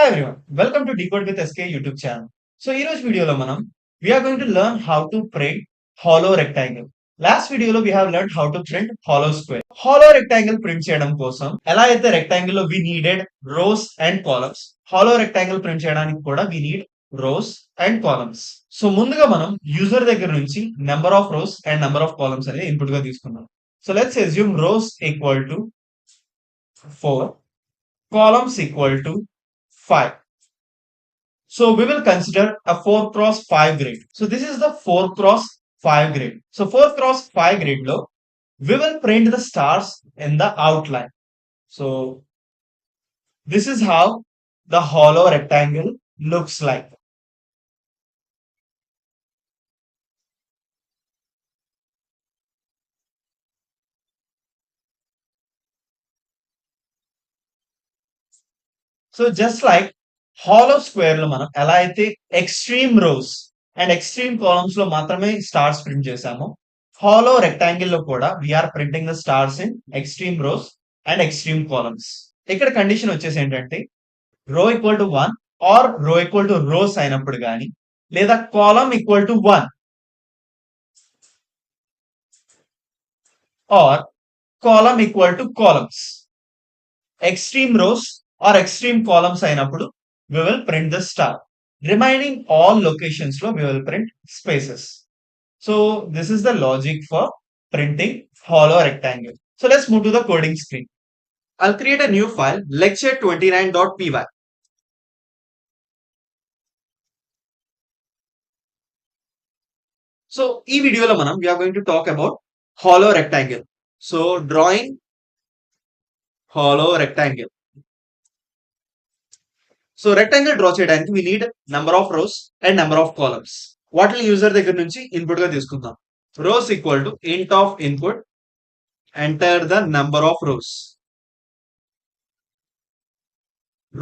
Hi everyone, welcome to Decode with SK YouTube channel. So ఈ రోజు వీడియోలో మనం we are going to learn how to print hollow rectangle. Last వీడియోలో we have learned how to print hollow square. Hollow rectangle print చేయడం కోసం ఎలా అయితే rectangle లో we needed rows and columns. Hollow rectangle print చేయడానికి కూడా we need rows and columns. So ముందుగా మనం యూజర్ దగ్గర నుంచి number of rows and number of columns అనేది ఇన్పుట్ గా తీసుకుందాం. So let's assume rows equal to 4, columns equal to 5. So we will consider a 4 cross 5 grid. So this is the 4 cross 5 grid. So 4 cross 5 grid lo, we will print the stars in the outline. So this is how the hollow rectangle looks like. So just like hollow square లో మనం ఎలా అయితే extreme rows and extreme columns లో మాత్రమే stars print చేసామో hollow rectangle లో కూడా we are printing the stars in extreme rows and extreme columns. ఇక్కడ కండిషన్ వచ్చేసి ఏంటంటే row equal to 1 or row equal to rows అయినప్పుడు గాని లేదా column equal to 1 or column equal to columns. Extreme rows or extreme columns అయినప్పుడు we will print the star. Remaining all locations lo we will print spaces. So this is the logic for printing hollow rectangle. So let's move to the coding screen. I'll create a new file lecture29.py. So ఈ వీడియోలో మనం we are going to talk about hollow rectangle. So drawing hollow rectangle. So rectangle draw చేయడానికి we need number of rows and number of columns. వాటిని user దగ్గర నుంచి input గా తీసుకుందాం. Rows equal to int of input enter the number of rows.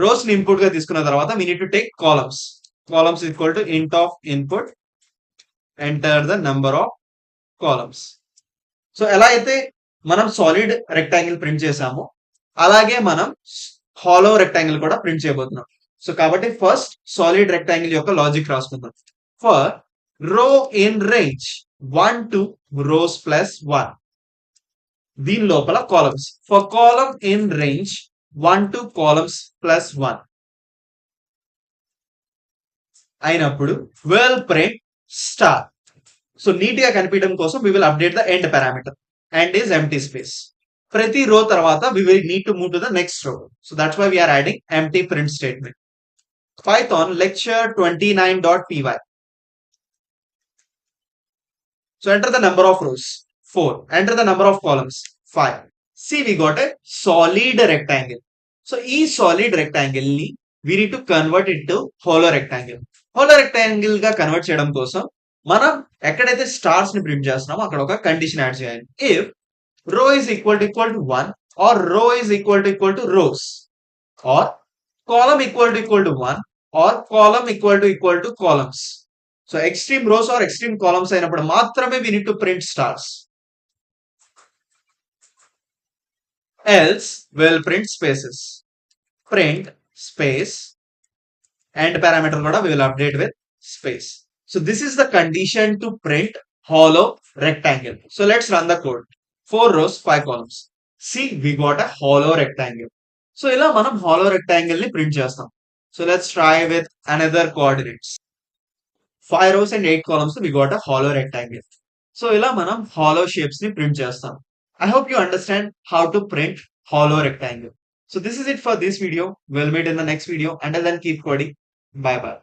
Rows ని input గా తీసుకున్న తర్వాత we need to take columns. Columns equal to int of input enter the number of columns. So ఎలా అయితే మనం solid rectangle print చేసామో అలాగే మనం హాలో రెక్టాంగిల్ కూడా ప్రింట్ చేయబోతున్నాం. సో కాబట్టి ఫస్ట్ సాలిడ్ రెక్టాంగిల్ యొక్క లాజిక్ రాసుకుందాం. For row in range 1 to rows plus 1, దీని లోపల columns. For column in range 1 to columns plus 1 అయినప్పుడు will print star. So neat గా కనిపించడం కోసం we will update the end parameter. End is empty space. ప్రతి row తర్వాత we will need to move to the next row. So that's why we are adding empty print statement. Python lecture29.py. So enter the number of rows 4. Enter the number of columns 5. See, we got a solid rectangle. So ఈ solid rectangle ని we need to convert it to hollow rectangle. Hollow rectangle గా convert చేయడం కోసం మనం ఎక్కడైతే stars ని print చేస్తున్నామో అక్కడ ఒక కండిషన్ యాడ్ చేయాలి. If row is equal to 1 or row is equal to rows or column equal to 1 or column equal to columns. So extreme rows or extreme columns అయినప్పుడు మాత్రమే we need to print stars. Else we'll print spaces. Print space and parameter కూడా we will update with space. So this is the condition to print hollow rectangle. So let's run the code. 4 rows 5 columns. See, we got a hollow rectangle. So ఇలా మనం hollow rectangle ని print చేస్తాం. So let's try with another coordinates. 5 rows and 8 columns we got a hollow rectangle. So ఇలా మనం hollow shapes ని print చేస్తాం. I hope you understand how to print hollow rectangle. So this is it for this video. We'll meet in the next video. Until then, keep coding. Bye bye.